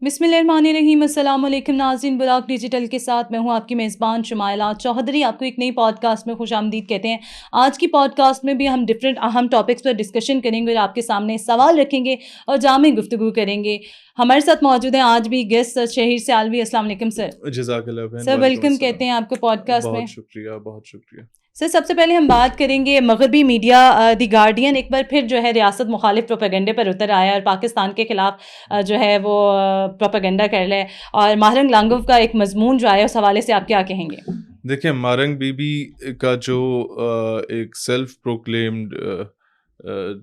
بسم اللہ الرحمن الرحیم. السلام علیکم ناظرین. براق ڈیجیٹل کے ساتھ میں ہوں آپ کی میزبان شمائلہ چوہدری. آپ کو ایک نئی پوڈ کاسٹ میں خوش آمدید کہتے ہیں. آج کی پوڈ کاسٹ میں بھی ہم ڈفرینٹ اہم ٹاپکس پر ڈسکشن کریں گے اور آپ کے سامنے سوال رکھیں گے اور جامع گفتگو کریں گے. ہمارے ساتھ موجود ہیں آج بھی گیسٹ شہیر سیالوی. السلام علیکم سر. جزاک اللہ خیر سر ویلکم کہتے ہیں آپ کو پوڈ کاسٹ میں. بہت شکریہ بہت شکریہ. سر سب سے پہلے ہم بات کریں گے مغربی میڈیا دی گارڈین ایک بار پھر جو ہے ریاست مخالف پروپیگنڈے پر اتر آیا اور پاکستان کے خلاف جو ہے وہ پروپیگنڈا کر رہا ہے. اور ماہرنگ لانگوف کا ایک مضمون جو آیا اس حوالے سے آپ کیا کہیں گے؟ دیکھیں مارنگ بی بی کا جو ایک سیلف پروکلیمڈ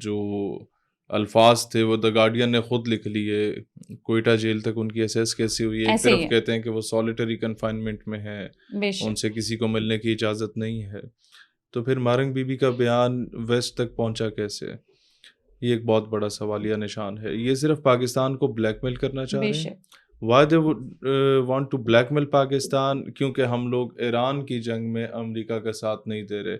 جو الفاظ تھے وہ دا گارڈین نے خود لکھ لیے. کوئٹہ جیل تک ان کی ایسیس کیسی ہوئی ہے. ایک طرف کہتے ہیں کہ وہ سالیٹری کنفائنمنٹ میں ہے, ان سے کسی کو ملنے کی اجازت نہیں ہے. تو پھر مارنگ بی بی کا بیان ویسٹ تک پہنچا کیسے؟ یہ ایک بہت بڑا سوالیہ نشان ہے. یہ صرف پاکستان کو بلیک میل کرنا چاہ رہے ہیں. Why they would want to blackmail Pakistan? کیونکہ ہم لوگ ایران کی جنگ میں امریکہ کا ساتھ نہیں دے رہے.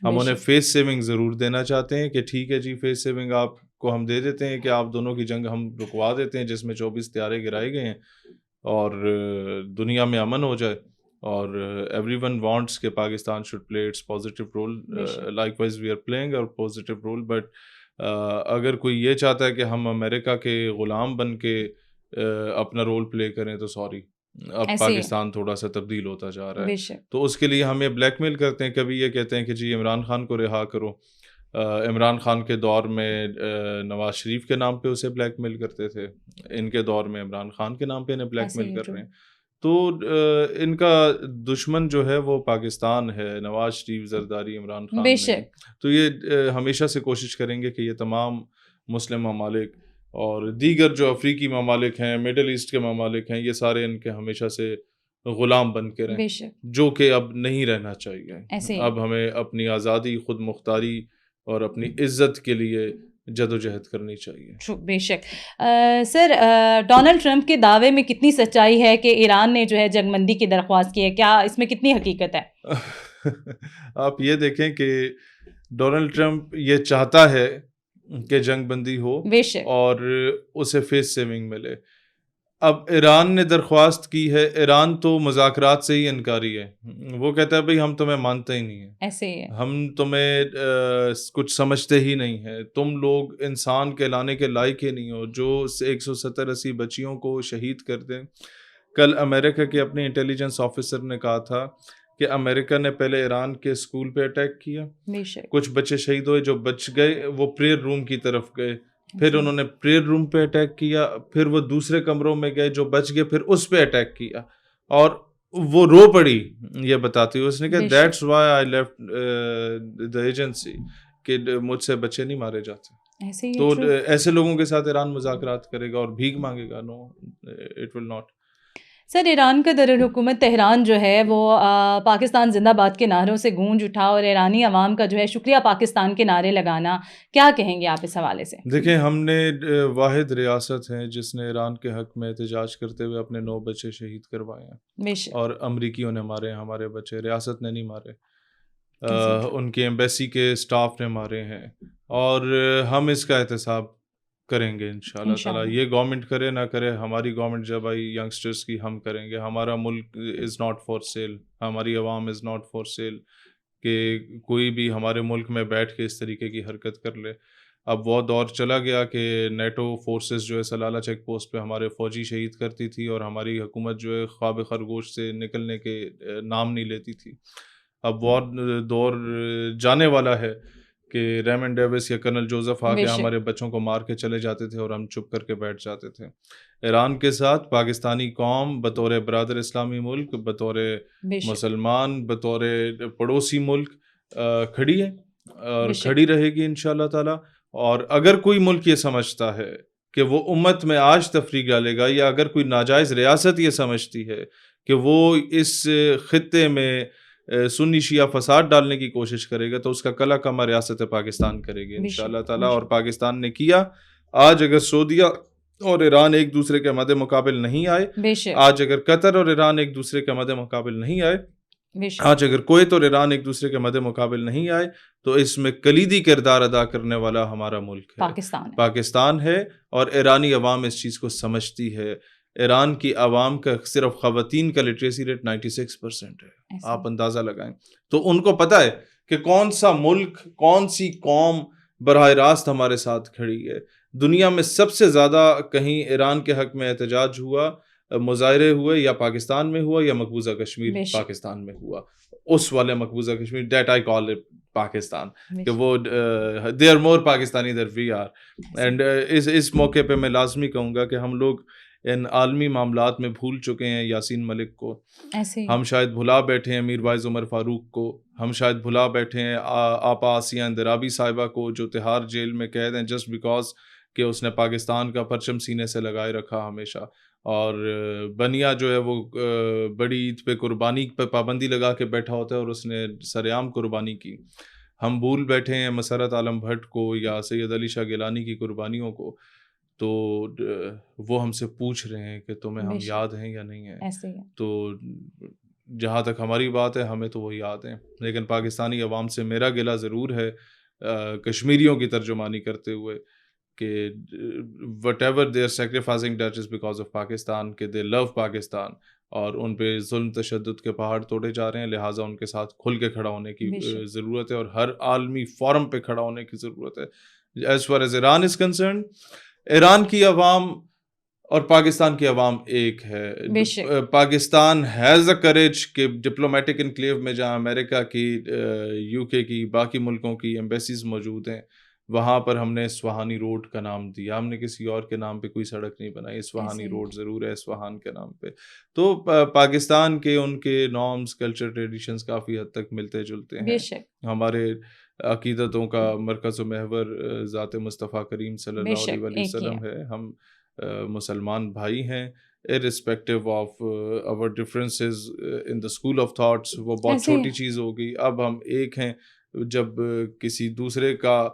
ہم انہیں فیس سیونگ ضرور دینا چاہتے ہیں کہ ٹھیک ہے جی فیس سیونگ آپ کو ہم دے دیتے ہیں کہ آپ دونوں کی جنگ ہم رکوا دیتے ہیں جس میں 24 طیارے گرائے گئے ہیں اور دنیا میں امن ہو جائے. اور ایوری ون وانٹس کہ Pakistan should play its positive role. Likewise we are playing our positive role. But اگر کوئی یہ چاہتا ہے کہ ہم امریکہ کے غلام بن کے اپنا رول پلے کریں تو سوری, اب پاکستان تھوڑا سا تبدیل ہوتا جا رہا ہے. تو اس کے لیے ہمیں بلیک میل کرتے ہیں. کبھی یہ کہتے ہیں کہ جی عمران خان کو رہا کرو. عمران خان کے دور میں نواز شریف کے نام پہ اسے بلیک میل کرتے تھے. ان کے دور میں عمران خان کے نام پہ انہیں بلیک میل کر رہے ہیں. تو ان کا دشمن جو ہے وہ پاکستان ہے, نواز شریف, زرداری, عمران خان نہیں. تو یہ ہمیشہ سے کوشش کریں گے کہ یہ تمام مسلم ممالک اور دیگر جو افریقی ممالک ہیں, مڈل ایسٹ کے ممالک ہیں, یہ سارے ان کے ہمیشہ سے غلام بن کے رہیں, جو کہ اب نہیں رہنا چاہیے. اب ہمیں اپنی آزادی, خود مختاری اور اپنی عزت کے لیے جد و جہد کرنی چاہیے. بے شک. سر ڈونلڈ ٹرمپ کے دعوے میں کتنی سچائی ہے کہ ایران نے جو ہے جنگ بندی کی درخواست کی ہے؟ کیا اس میں کتنی حقیقت ہے؟ آپ یہ دیکھیں کہ ڈونلڈ ٹرمپ یہ چاہتا ہے کہ جنگ بندی ہو اور اسے فیس سیونگ ملے. اب ایران نے درخواست کی ہے. ایران تو مذاکرات سے ہی انکاری ہے. وہ کہتا ہے بھائی ہم تمہیں مانتے ہی نہیں ہیں, ایسے ہی ہے, ہم تمہیں کچھ سمجھتے ہی نہیں ہیں, تم لوگ انسان کہلانے کے لائق ہی نہیں ہو جو 170-80 بچیوں کو شہید کر دیں. کل امریکہ کے اپنے انٹیلیجنس آفیسر نے کہا تھا کہ امریکہ نے پہلے ایران کے اسکول پہ اٹیک کیا, کچھ بچے شہید ہوئے, جو بچ گئے وہ پریئر روم کی طرف گئے, پھر انہوں نے پریئر روم پہ اٹیک کیا, پھر وہ دوسرے کمروں میں گئے, جو بچ گئے پھر اس پہ اٹیک کیا. اور وہ رو پڑی یہ بتاتی ہوئی, اس نے کہا that's why I left the agency, کہ مجھ سے بچے نہیں مارے جاتے. تو ایسے لوگوں کے ساتھ ایران مذاکرات کرے گا اور بھیک مانگے گا؟ نو, اٹ ول ناٹ. سر ایران کا دارالحکومت تہران جو ہے وہ پاکستان زندہ باد کے نعروں سے گونج اٹھا اور ایرانی عوام کا جو ہے شکریہ پاکستان کے نعرے لگانا, کیا کہیں گے آپ اس حوالے سے؟ دیکھیں ہم نے واحد ریاست ہیں جس نے ایران کے حق میں احتجاج کرتے ہوئے اپنے 9 بچے شہید کروائے ہیں, اور امریکیوں نے مارے ہیں ہمارے بچے, ریاست نے نہیں مارے, ان کے ایمبیسی کے اسٹاف نے مارے ہیں. اور ہم اس کا احتساب کریں گے انشاءاللہ تعالی. یہ گورنمنٹ کرے نہ کرے, ہماری گورنمنٹ جب آئی ینگسٹرز کی, ہم کریں گے. ہمارا ملک از ناٹ فار سیل, ہماری عوام از ناٹ فار سیل کہ کوئی بھی ہمارے ملک میں بیٹھ کے اس طریقے کی حرکت کر لے. اب وہ دور چلا گیا کہ نیٹو فورسز جو ہے سلالہ چیک پوسٹ پہ ہمارے فوجی شہید کرتی تھی اور ہماری حکومت جو ہے خواب خرگوش سے نکلنے کے نام نہیں لیتی تھی. اب وہ دور جانے والا ہے کہ ریمنڈ ڈیوس یا کرنل جوزف آ کے ہمارے بچوں کو مار کے چلے جاتے تھے اور ہم چپ کر کے بیٹھ جاتے تھے. ایران کے ساتھ پاکستانی قوم بطور برادر اسلامی ملک, بطور مسلمان, بطور پڑوسی ملک کھڑی ہے اور کھڑی رہے گی انشاءاللہ تعالی. اور اگر کوئی ملک یہ سمجھتا ہے کہ وہ امت میں آج تفریق ڈالے گا, یا اگر کوئی ناجائز ریاست یہ سمجھتی ہے کہ وہ اس خطے میں سنی شیعہ فساد ڈالنے کی کوشش کرے گا, تو اس کا کلا کما ریاست پاکستان کرے گی انشاءاللہ تعالی. اور پاکستان نے کیا. آج اگر سعودیہ اور ایران ایک دوسرے کے مد مقابل نہیں آئے, آج اگر قطر اور ایران ایک دوسرے کے مد مقابل نہیں آئے, آج اگر کویت اور ایران ایک دوسرے کے مد مقابل نہیں آئے, تو اس میں کلیدی کردار ادا کرنے والا ہمارا ملک ہے, پاکستان ہے. اور ایرانی عوام اس چیز کو سمجھتی ہے. ایران کی عوام کا صرف خواتین کا لٹریسی ریٹ 96% ہے. آپ اندازہ لگائیں. تو ان کو پتہ ہے کہ کون سا ملک, کون سی قوم براہ راست ہمارے ساتھ کھڑی ہے. دنیا میں سب سے زیادہ کہیں ایران کے حق میں احتجاج ہوا, مظاہرے ہوئے, یا پاکستان میں ہوا یا مقبوضہ کشمیر پاکستان میں ہوا. اس والے مقبوضہ Kashmir, that I call it Pakistan, کہ وہ they are more Pakistani than we are. And اس موقع پہ میں لازمی کہوں گا کہ ہم لوگ ان عالمی معاملات میں بھول چکے ہیں یاسین ملک کو. ہم شاید بھلا بیٹھے ہیں میر وائز عمر فاروق کو. ہم شاید بھلا بیٹھے ہیں آپا آسیہ اندرابی صاحبہ کو, جو تہار جیل میں قید ہیں جسٹ بیکاز کہ اس نے پاکستان کا پرچم سینے سے لگائے رکھا ہمیشہ. اور بنیا جو ہے وہ بڑی عید پہ قربانی پہ پابندی لگا کے بیٹھا ہوتا ہے اور اس نے سرعام قربانی کی. ہم بھول بیٹھے ہیں مسرت عالم بھٹ کو یا سید علی شاہ گیلانی کی قربانیوں کو. تو وہ ہم سے پوچھ رہے ہیں کہ تمہیں ہم یاد ہیں یا نہیں ہیں. تو جہاں تک ہماری بات ہے ہمیں تو وہ یاد ہیں, لیکن پاکستانی عوام سے میرا گلہ ضرور ہے کشمیریوں کی ترجمانی کرتے ہوئے کہ whatever they are sacrificing that is because of Pakistan, کہ دے لو پاکستان, اور ان پہ ظلم تشدد کے پہاڑ توڑے جا رہے ہیں. لہٰذا ان کے ساتھ کھل کے کھڑا ہونے کی ضرورت ہے اور ہر عالمی فورم پہ کھڑا ہونے کی ضرورت ہے. As far as Iran is concerned, Iran کی عوام اور پاکستان کی عوام ایک ہے. پاکستان ہیز اے کریج کہ ڈپلومیٹک انکلیو میں جہاں امریکہ کی, یو کے کی, باقی ملکوں کی ایمبیسیز موجود ہیں, وہاں پر ہم نے اسفہانی روڈ کا نام دیا. ہم نے کسی اور کے نام پہ کوئی سڑک نہیں بنائی, اسفہانی روڈ ضرور ہے اسفہان کے نام پہ. تو پاکستان کے ان کے نارمز, کلچر, ٹریڈیشنز کافی حد تک ملتے جلتے ہیں. ہمارے عقیدتوں کا مرکز و محور ذات مصطفیٰ کریم صلی اللہ علیہ وسلم ہے. ہم مسلمان بھائی ہیں irrespective of our differences in the school of thoughts. وہ بہت چھوٹی چیز ہوگی. اب ہم ایک ہیں. جب کسی دوسرے کا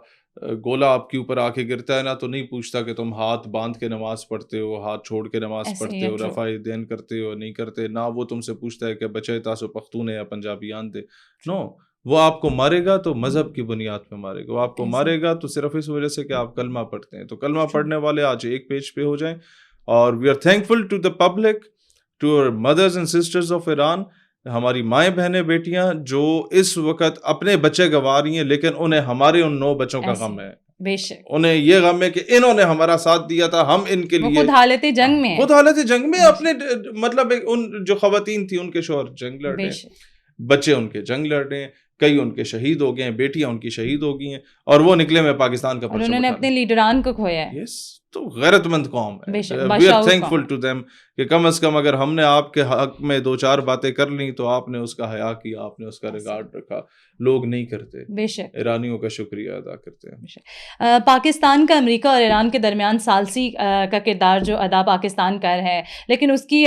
گولا آپ کے اوپر آ کے گرتا ہے نا, تو نہیں پوچھتا کہ تم ہاتھ باندھ کے نماز پڑھتے ہو, ہاتھ چھوڑ کے نماز پڑھتے ہو, رفع دین کرتے ہو, نہیں کرتے. نہ وہ تم سے پوچھتا ہے کہ بچے تاسو پختون ہے یا پنجابیان دے. نو, وہ آپ کو مارے گا تو مذہب کی بنیاد پہ مارے گا. وہ آپ کو مارے گا تو صرف اس وجہ سے کہ آپ کلمہ پڑھتے ہیں. تو کلمہ پڑھنے والے آج ایک پیج پہ ہو جائیں. اور we are thankful to the public, to our mothers and sisters of Iran, ہماری مائیں بہنیں بیٹیاں جو اس وقت اپنے بچے گنوا رہی ہیں, لیکن انہیں ہمارے ان 9 بچوں کا غم ہے. انہیں یہ غم ہے کہ انہوں نے ہمارا ساتھ دیا تھا, ہم ان کے لیے خود حالت جنگ میں اپنے مطلب ان جو خواتین تھی ان کے شوہر جنگ لڑ رہے ہیں, بچے ان کے جنگ لڑ رہے ہیں, کئی ان کے شہید ہو گئے ہیں, بیٹیاں ان کی شہید ہو گئی ہیں, اور وہ نکلے میں پاکستان کا پرچم, انہوں نے اپنے لیڈران کو کھویا ہے. تو غیرت مند قوم ہے. We are thankful to them کہ کم از کم اگر ہم نے آپ کے حق میں 2-4 باتیں کر لیں تو آپ نے اس کا حیا کیا, آپ نے اس کا ریگارڈ رکھا. لوگ نہیں کرتے. ایرانیوں کا شکریہ ادا کرتے ہیں. پاکستان کا امریکہ اور ایران کے درمیان ثالثی کا کردار جو ادا پاکستان کر ہے, لیکن اس کی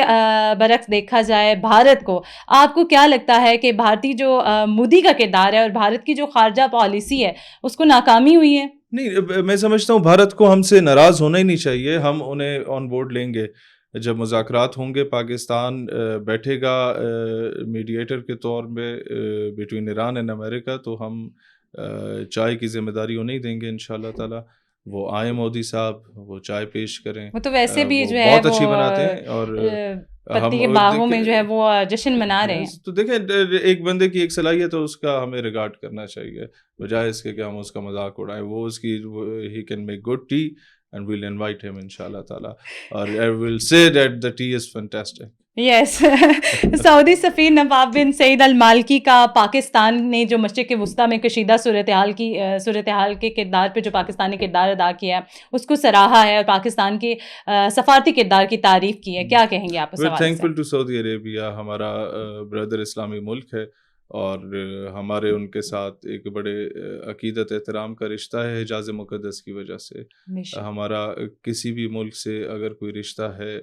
برعکس دیکھا جائے بھارت کو, آپ کو کیا لگتا ہے کہ بھارتی جو مودی کا کردار ہے اور بھارت کی جو خارجہ پالیسی ہے اس کو ناکامی ہوئی ہے؟ نہیں, میں سمجھتا ہوں بھارت کو ہم سے ناراض ہونا ہی نہیں چاہیے. ہم انہیں آن بورڈ لیں گے جب مذاکرات ہوں گے. پاکستان بیٹھے گا میڈیٹر کے طور میں بٹوین ایران اینڈ امریکہ, تو ہم چائے کی ذمہ داری انہیں دیں گے انشاءاللہ تعالی. وہ آئے مودی صاحب, وہ چائے پیش کریں. وہ تو ویسے بھی جو ہے بہت اچھی بناتے ہیں, اور پتی کے باغوں میں جو ہے وہ جشن منا رہے ہیں. تو دیکھیں, ایک بندے کی ایک صلاحیت ہے, اس کا ہمیں ریگارڈ کرنا چاہیے بجائے اس کے کہ ہم اس کا مذاق اڑائیں. وہ اس کی he can make good T and we'll invite him inshallah ta'ala, or I will say that the tea is fantastic. یس. سعودی سفیر نواب بن سعید المالکی کا پاکستان نے جو مشرق وسطیٰ میں کشیدہ صورتحال کے کردار پہ جو پاکستانی کردار ادا کیا ہے اس کو سراہا ہے, اور پاکستان کے سفارتی کردار کی تعریف کی ہے. کیا کہیں گے آپ اس حوالے سے؟ We're thankful to Saudi Arabia. ہمارا بردر اسلامی ملک ہے, اور ہمارے ان کے ساتھ ایک بڑے عقیدت احترام کا رشتہ ہے حجاز مقدس کی وجہ سے. ہمارا کسی بھی ملک سے اگر کوئی رشتہ ہے,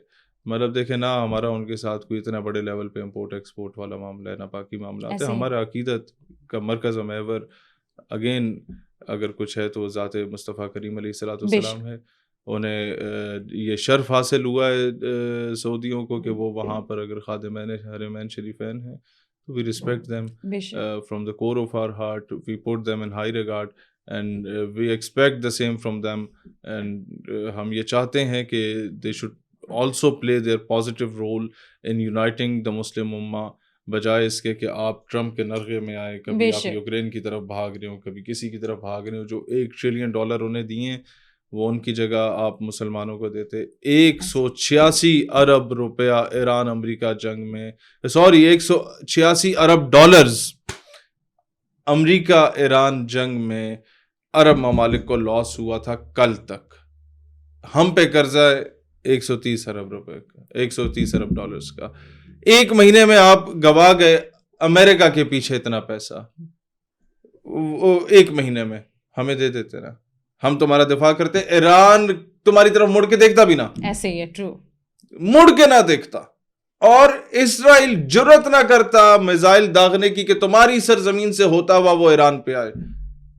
مطلب دیکھیں نا, ہمارا ان کے ساتھ کوئی اتنا بڑے لیول پہ امپورٹ ایکسپورٹ والا معاملہ ہے, نہ باقی معاملات ہے. ہمارا عقیدت کا مرکز و محور اگین اگر کچھ ہے تو ذات مصطفیٰ کریم علیہ الصلوۃ والسلام ہے. انہیں یہ شرف حاصل ہوا ہے سعودیوں کو کہ وہ وہاں پر اگر خادمین حرمین شریفین ہیں, we respect them from the core of our heart. We put them in high regard and we expect the same from them. And ہم یہ چاہتے ہیں کہ they should also play their positive role in uniting the Muslim Ummah, بجائے اس کے کہ آپ Trump کے نرغے میں آئے, کبھی آپ یوکرین کی طرف بھاگ رہے ہوں, کبھی کسی کی طرف بھاگ رہے ہوں. جو $1 ٹریلین انہیں دیے وہ ان کی جگہ آپ مسلمانوں کو دیتے. 186 ارب روپیہ ایران امریکہ جنگ میں, 186 ارب ڈالرز امریکہ ایران جنگ میں عرب ممالک کو لاس ہوا تھا کل تک. ہم پہ قرضہ ہے 130 ارب روپے کا, 130 ارب ڈالرز کا. ایک مہینے میں آپ گوا گئے امریکہ کے پیچھے اتنا پیسہ, وہ ایک مہینے میں ہمیں دے دیتے نا, ہم تمہارا دفاع کرتے, ایران تمہاری طرف مڑ کے دیکھتا بھی نا, ایسے ہی ہے, ٹرو, مڑ کے نہ دیکھتا. اور اسرائیل جرت نہ کرتا میزائل داغنے کی کہ تمہاری سرزمین سے ہوتا ہوا وہ ایران پہ آئے,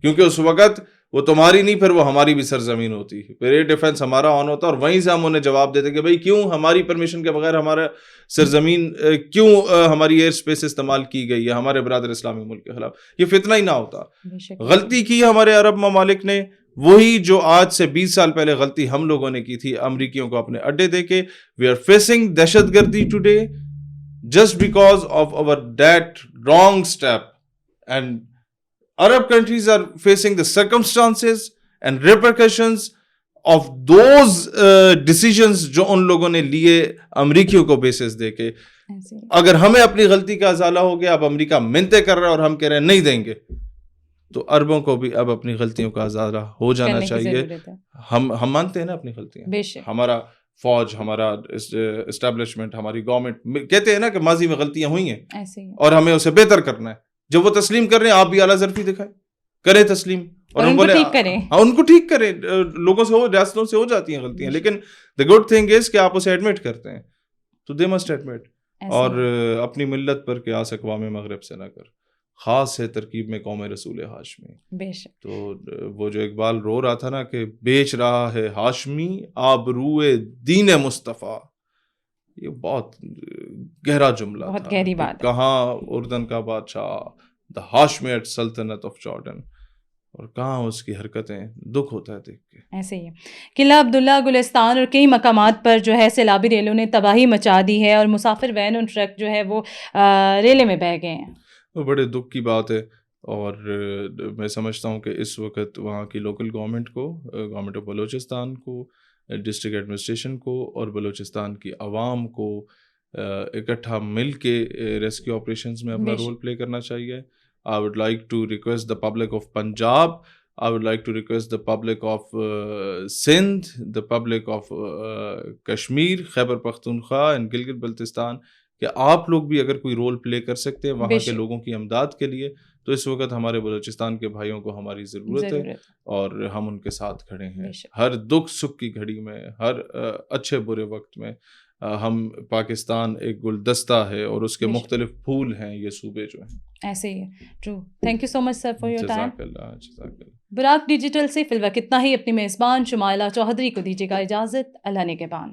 کیونکہ اس وقت وہ تمہاری نہیں, پھر وہ ہماری بھی سرزمین ہوتی, پھر ایئر ڈیفنس ہمارا آن ہوتا, اور وہیں سے ہم انہیں جواب دیتے کہ بھائی کیوں ہماری پرمیشن کے بغیر ہمارا سرزمین کیوں ہماری ایئر اسپیس استعمال کی گئی ہے ہمارے برادر اسلامی ملک کے خلاف. یہ فتنہ ہی نہ ہوتا. غلطی کی ہمارے عرب ممالک نے, وہی جو آج سے 20 سال پہلے غلطی ہم لوگوں نے کی تھی امریکیوں کو اپنے اڈے دے کے. وی آر فیسنگ دہشت گردی today just because of over that wrong step, and Arab countries are facing the circumstances and repercussions of those decisions جو ان لوگوں نے لیے امریکیوں کو بیسس دے کے. اگر ہمیں اپنی غلطی کا ازالہ ہو گیا, اب امریکہ منتیں کر رہا ہے اور ہم کہہ رہے ہیں نہیں دیں گے, تو عربوں کو بھی اب اپنی غلطیوں کا ازالہ ہو جانا چاہیے. ہم مانتے ہیں نا اپنی غلطیاں, ہمارا فوج, ہمارا اسٹیبلشمنٹ, ہماری گورنمنٹ کہتے ہیں نا کہ ماضی میں غلطیاں ہوئی ہیں اور ہمیں اسے بہتر کرنا ہے. جب وہ تسلیم کر رہے ہیں, آپ بھی اعلیٰ ظرفی دکھائیں, کریں تسلیم, اور ہم بولے ان کو ٹھیک کریں. لوگوں سے ریاستوں سے ہو جاتی ہیں غلطیاں, لیکن the good thing is کہ آپ اسے ایڈمٹ کرتے ہیں, تو they must admit. اور اپنی ملت پر قیاس اقوام مغرب سے نہ کر, خاص ہے ترکیب میں قوم رسول ہاشمی. تو وہ جو اقبال رو رہا تھا نا کہ بیچ رہا ہے ہاشمی آبروئے دین مصطفیٰ, یہ بہت گہرا جملہ, بہت گہری بات. کہاں اردن کا بادشاہ دا ہاشمیٹ سلطنت آف جارڈن, اور کہاں اس کی حرکتیں, دکھ ہوتا ہے دیکھ کے. ایسے ہی ہے. قلعہ عبداللہ, گلستان اور کئی مقامات پر جو ہے سیلابی ریلوں نے تباہی مچا دی ہے, اور مسافر وین اور ٹرک جو ہے وہ ریلے میں بہہ گئے ہیں. وہ بڑے دکھ کی بات ہے, اور میں سمجھتا ہوں کہ اس وقت وہاں کی لوکل گورنمنٹ کو, گورنمنٹ آف بلوچستان کو, ڈسٹرکٹ ایڈمنسٹریشن کو اور بلوچستان کی عوام کو اکٹھا مل کے ریسکیو آپریشنز میں اپنا رول پلے کرنا چاہیے. I would like to request the public of Punjab, I would like to request the public of Sindh, the public of Kashmir, Khyber Pakhtunkhwa and Gilgit Baltistan, کہ آپ لوگ بھی اگر کوئی رول پلے کر سکتے ہیں وہاں کے لوگوں کی امداد کے لیے, تو اس وقت ہمارے بلوچستان کے بھائیوں کو ہماری ضرورت ہے, اور ہم ان کے ساتھ کھڑے ہیں ہر دکھ سکھ کی گھڑی میں, ہر اچھے برے وقت میں. ہم پاکستان ایک گلدستہ ہے اور اس کے مختلف پھول ہیں یہ صوبے جو ہیں. ایسے ہی ہے, true. Thank you so much sir for your time. Buraq digital سے فی الوقت اتنا ہی. اپنی میزبان شمائلہ چوہدری کو دیجیے گا اجازت. اللہ نگہبان.